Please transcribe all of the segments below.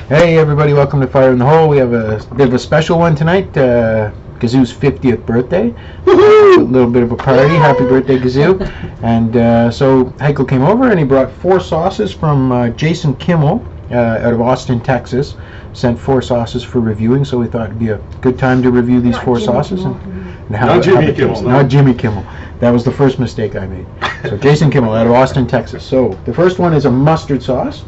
Hey everybody, welcome to Fire in the Hole. We have a bit of a special one tonight, Gazoo's 50th birthday. A little bit of a party. Happy birthday, Gazoo. And so Heiko came over and he brought 4 sauces from Jason Kimmel out of Austin, Texas. Sent 4 sauces for reviewing, so we thought it'd be a good time to review these 4 sauces. Not Jimmy Kimmel. Not Jimmy Kimmel. That was the first mistake I made. So Jason Kimmel out of Austin, Texas. So the first one is a mustard sauce.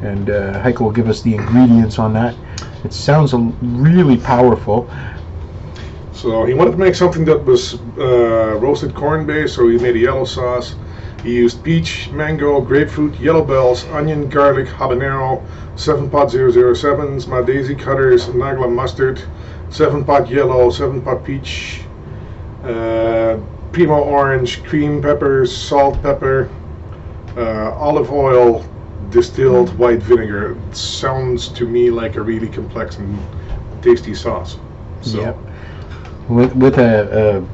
And Heiko will give us the ingredients on that. It sounds really powerful. So he wanted to make something that was roasted corn based, so he made a yellow sauce. He used peach, mango, grapefruit, yellow bells, onion, garlic, habanero, 7-pot 007s, my daisy cutters, Nagla mustard, 7-pot yellow, 7-pot peach, primo orange, cream peppers, salt, pepper, olive oil, distilled white vinegar. It sounds to me like a really complex and tasty sauce. So, yep. With a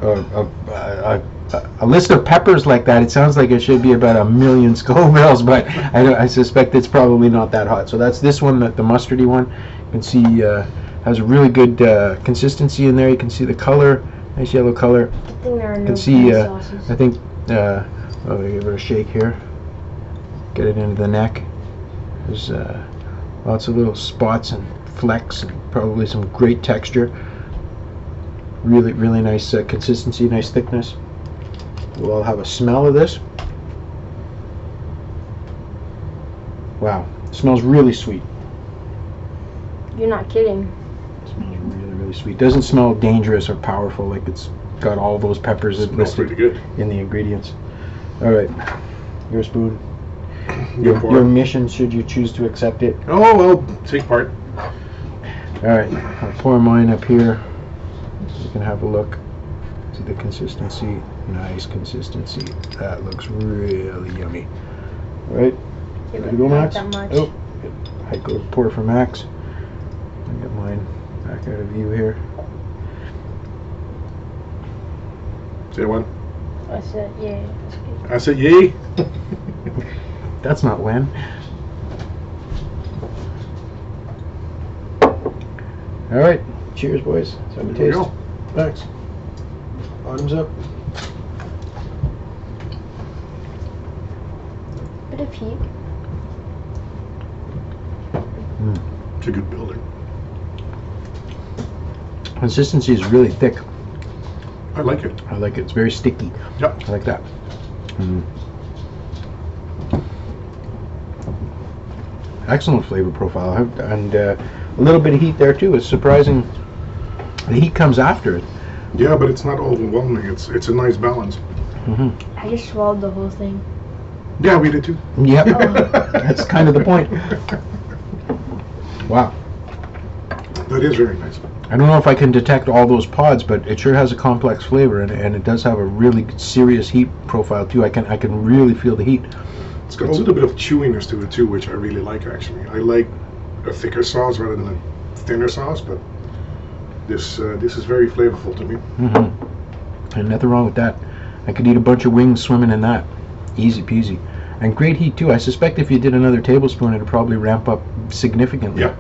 list of peppers like that, it sounds like it should be about 1,000,000 Scovilles, but I suspect it's probably not that hot. So that's this one, the mustardy one. You can see has a really good consistency in there. You can see the color, nice yellow color. You can see, I think, I'll give it a shake here. Get it into the neck. There's lots of little spots and flecks and probably some great texture. Really, really nice consistency, nice thickness. We'll all have a smell of this. Wow, it smells really sweet. You're not kidding. It smells really, really sweet. Doesn't smell dangerous or powerful like it's got all those peppers listed in the ingredients. All right, your spoon. Your mission, should you choose to accept it. Oh, well, take part. All right, I'll pour mine up here so you can have a look. See the consistency. Nice consistency. That looks really yummy. All right, ready to go, Max? Oh, I go pour for Max. I'll get mine back out of view here. Say one. I said yay. I said yay. That's not when. All right, cheers, boys. Let's have a taste. Go. Thanks. Bottoms up. Bit of heat. It's a good builder. Consistency is really thick. I like it. I like it. It's very sticky. Yep. I like that. Excellent flavor profile, and a little bit of heat there too. It's surprising. The heat comes after it. Yeah, but it's not overwhelming. It's a nice balance. I just swallowed the whole thing. Yeah, we did too. Yep. That's kind of the point. Wow. That is very nice. I don't know if I can detect all those pods, but it sure has a complex flavor, and it does have a really serious heat profile too. I can really feel the heat. It's got a little bit of chewiness to it too, which I really like actually. I like a thicker sauce rather than a thinner sauce, but this is very flavorful to me. And nothing wrong with that. I could eat a bunch of wings swimming in that. Easy peasy. And great heat too. I suspect if you did another tablespoon, it'd probably ramp up significantly. Yeah.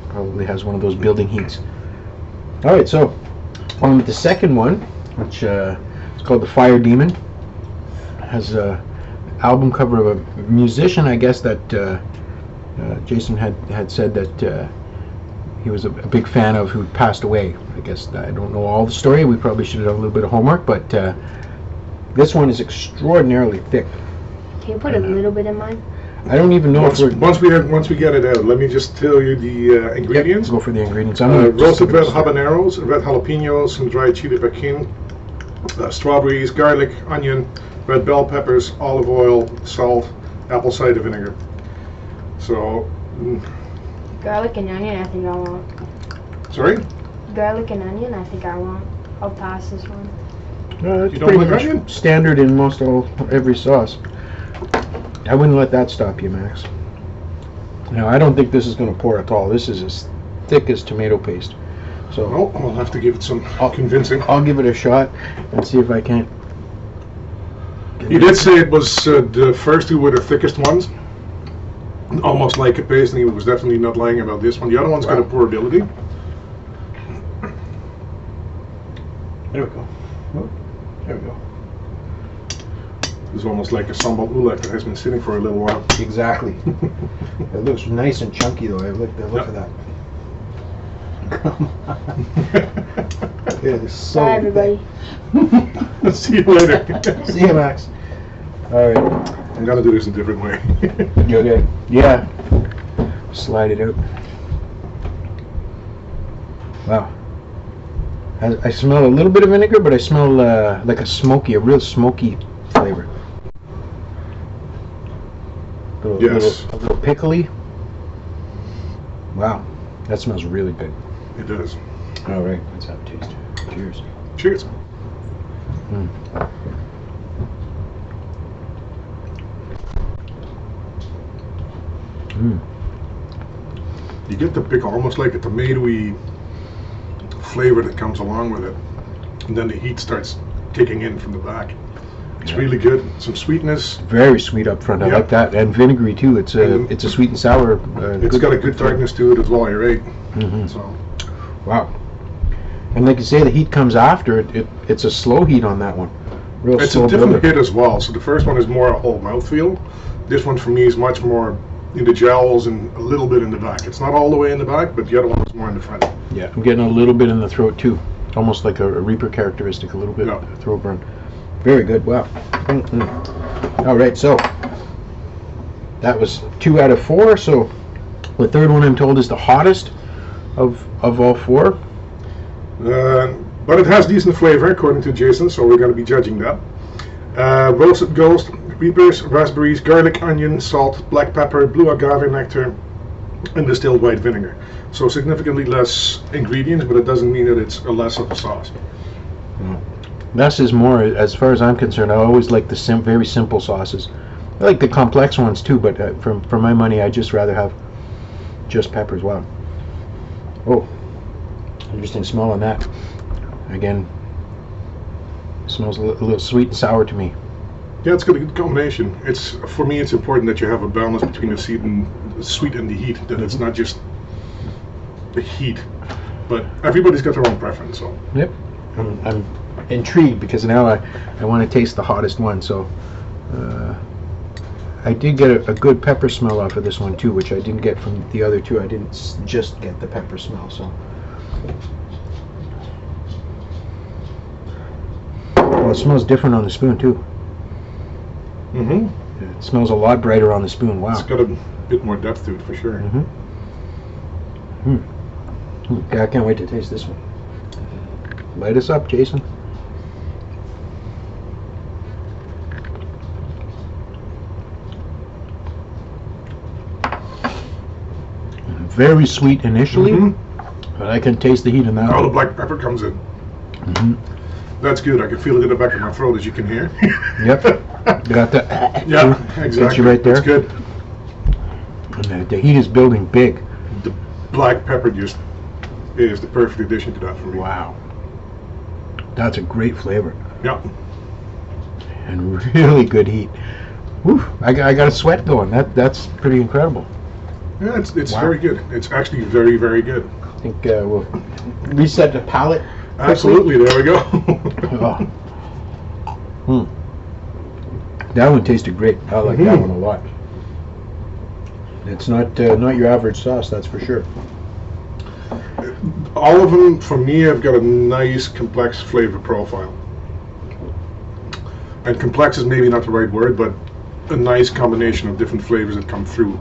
Probably has one of those building heats. All right, so on with the second one, which is called the Fire Demon. Has a album cover of a musician, I guess, that Jason had said that he was a big fan of, who passed away. I guess I don't know all the story. We probably should have done a little bit of homework, but this one is extraordinarily thick. Can you put a little bit in mine? I don't even know once we get it out, let me just tell you the ingredients. Yep, go for the ingredients. Roasted red habaneros, red jalapenos, and dried chili piquin, strawberries, garlic, onion, red bell peppers, olive oil, salt, apple cider vinegar. So, Garlic and onion, I think I want. sorry? Garlic and onion, I think I want. I'll pass this one. It's You don't pretty like much onion? standard in every sauce. I wouldn't let that stop you, Max. Now, I don't think this is going to pour at all. This is as thick as tomato paste. So Oh, I'll have to give it some convincing. I'll give it a shot and see if I can't. You did say it was the first two were the thickest ones. almost like a paste, and he was definitely not lying about this one. The other one's got a poor ability. There we go. Oh, there we go. It's almost like a sambal oelek that has been sitting for a little while. Exactly. It looks nice and chunky though. I look at that. Come on. It is so Bye, everybody. Let's see you later. See you, Max. All right. I'm gonna do this a different way. You okay? Yeah. Slide it out. Wow. I smell a little bit of vinegar, but I smell like a real smoky flavor. Yes. A little pickly. Wow. That smells really good. It does. All right. Let's have a taste. Cheers. Cheers. Mm. Mm. You get the pickle, almost like a tomatoey flavor that comes along with it, and then the heat starts kicking in from the back. It's really good. Some sweetness. Very sweet up front. I like that, and vinegary too. It's a sweet and sour. It's got a good darkness to it as well. You're right. Mm-hmm. So, wow. And like you say, the heat comes after it. It's a slow heat on that one. Real it's slow a different builder. hit as well. So the first one is more a whole mouthfeel. This one for me is much more in the jowls and a little bit in the back. It's not all the way in the back, but the other one is more in the front. Yeah, I'm getting a little bit in the throat too, almost like a Reaper characteristic, a little bit Yeah. throat burn. Very good. Wow. Mm-mm. All right, so that was 2 out of 4. So the third one I'm told is the hottest of all 4. But it has decent flavor, according to Jason, so we're going to be judging that. Roasted ghost, reapers, raspberries, garlic, onion, salt, black pepper, blue agave nectar, and distilled white vinegar. So significantly less ingredients, but it doesn't mean that it's a less of a sauce. Less is more, as far as I'm concerned. I always like the very simple sauces. I like the complex ones too, but for my money, I just rather have just peppers. Wow. Oh, interesting smell on that. Again, smells a little sweet and sour to me. Yeah, it's got a good combination. For me, it's important that you have a balance between the sweet and the heat. That it's not just the heat, but everybody's got their own preference. So. Yep. I'm intrigued because now I want to taste the hottest one. So I did get a good pepper smell off of this one too, which I didn't get from the other two. I didn't just get the pepper smell. So. Well, it smells different on the spoon too. Mm-hmm. It smells a lot brighter on the spoon. Wow. It's got a bit more depth to it for sure. Mm-hmm. Yeah, I can't wait to taste this one. Light us up, Jason. Very sweet initially, but I can taste the heat in that All the one. black pepper comes in. Mm-hmm. That's good. I can feel it in the back of my throat, as you can hear. Yep. You got that? Yeah, Gets exactly. you right there. That's good. And the heat is building big. The black pepper just is the perfect addition to that for me. Wow. That's a great flavor. Yeah. And really good heat. Whew, I got a sweat going. That's pretty incredible. Yeah, it's Wow. very good. It's actually very, very good. I think we'll reset the palate. Absolutely. There we go. Oh. That one tasted great. I like that one a lot. It's not your average sauce, that's for sure. All of them, for me, have got a nice, complex flavor profile. And complex is maybe not the right word, but a nice combination of different flavors that come through.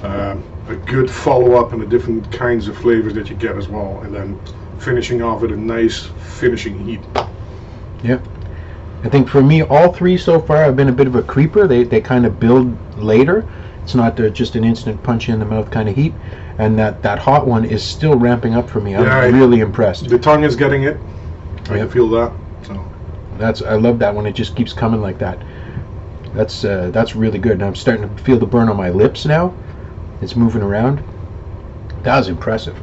A good follow-up and the different kinds of flavors that you get as well. And then finishing off with a nice finishing heat. Yep. I think for me, all 3 so far have been a bit of a creeper. They kind of build later. It's not just an instant punch in the mouth kind of heat. And that hot one is still ramping up for me. I'm really impressed. The tongue is getting it. I can feel that. So I love that one. It just keeps coming like that. That's really good. And I'm starting to feel the burn on my lips now. It's moving around. That was impressive.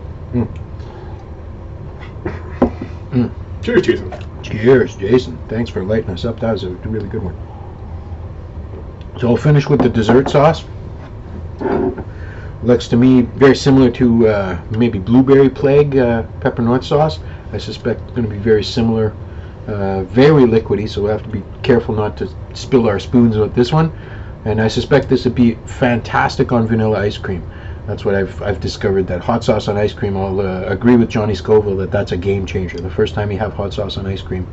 cheers, Jason. Cheers, Jason. Thanks for lighting us up. That was a really good one. So I'll finish with the dessert sauce. Looks to me very similar to maybe Blueberry Plague pepper north sauce. I suspect it's going to be very similar. Very liquidy, so we'll have to be careful not to spill our spoons with this one. And I suspect this would be fantastic on vanilla ice cream. That's what I've discovered, that hot sauce on ice cream. I'll agree with Johnny Scoville that that's a game changer. The first time you have hot sauce on ice cream.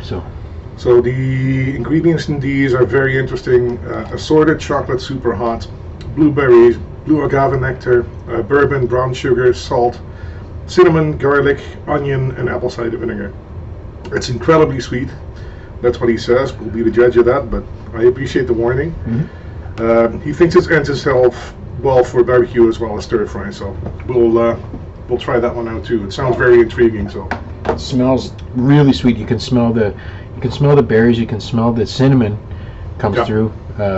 So the ingredients in these are very interesting. Assorted chocolate super hot, blueberries, blue agave nectar, bourbon, brown sugar, salt, cinnamon, garlic, onion, and apple cider vinegar. It's incredibly sweet. That's what he says. We'll be the judge of that, but I appreciate the warning. Mm-hmm. He thinks it ends itself well for barbecue as well as stir fry, so we'll try that one out too. It sounds very intriguing. So it smells really sweet. You can smell the berries. You can smell the cinnamon comes through.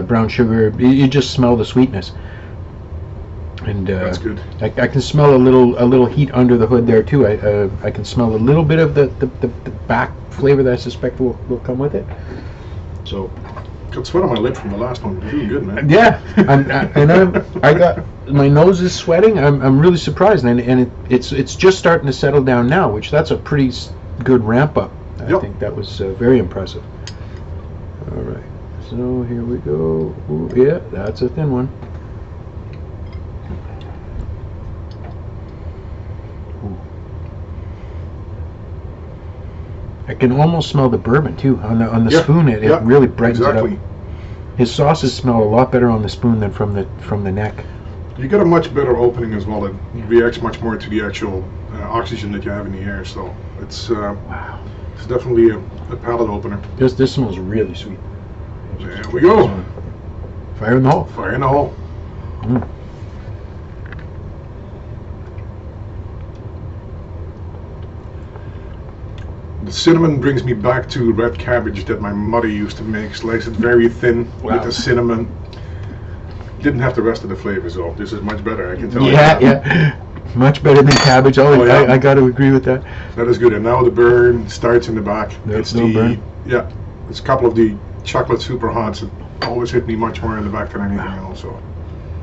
Brown sugar. You just smell the sweetness. And that's good. I can smell a little heat under the hood there too. I can smell a little bit of the back flavor that I suspect will come with it. So, got sweat on my lip from the last one. You're doing good, man. Yeah, I got my nose is sweating. I'm really surprised, and it's just starting to settle down now, which that's a pretty good ramp up. I think that was very impressive. All right, so here we go. Ooh, yeah, that's a thin one. I can almost smell the bourbon too on the spoon. It really brightens it up. His sauces smell a lot better on the spoon than from the neck. You get a much better opening as well. It reacts much more to the actual oxygen that you have in the air. So it's wow. It's definitely a palate opener. This smells really sweet. There we go. Fire in the hole. Fire in the hole. Mm. The cinnamon brings me back to red cabbage that my mother used to make. Slice it very thin with the cinnamon. Didn't have the rest of the flavors though. This is much better, I can tell you. Yeah. Much better than cabbage. I got to agree with that. That is good. And now the burn starts in the back. It's burn. Yeah, it's a couple of the chocolate super hots that always hit me much more in the back than anything else. So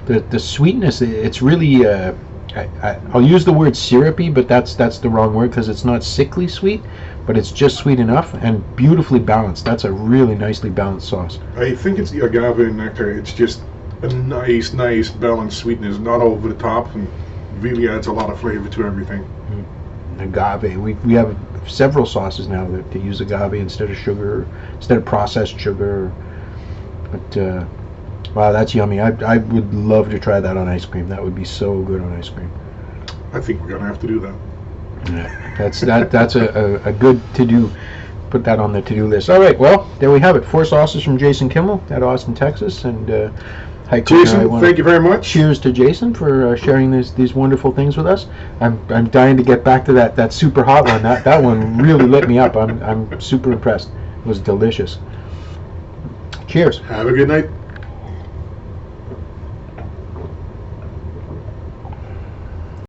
the sweetness, it's really I'll use the word syrupy, but that's the wrong word because it's not sickly sweet, but it's just sweet enough and beautifully balanced. That's a really nicely balanced sauce. I think it's the agave nectar. It's just a nice balanced sweetness, not over the top, and really adds a lot of flavor to everything. Agave. We have several sauces now that use agave instead of sugar, instead of processed sugar. But wow, that's yummy. I would love to try that on ice cream. That would be so good on ice cream. I think we're gonna have to do that. Yeah, that's a good to do. Put that on the to do list. All right, well, there we have it. 4 sauces from Jason Kimmel at Austin, Texas, and Jason, thank you very much. Cheers to Jason for sharing these wonderful things with us. I'm dying to get back to that super hot one. That one really lit me up. I'm super impressed. It was delicious. Cheers. Have a good night.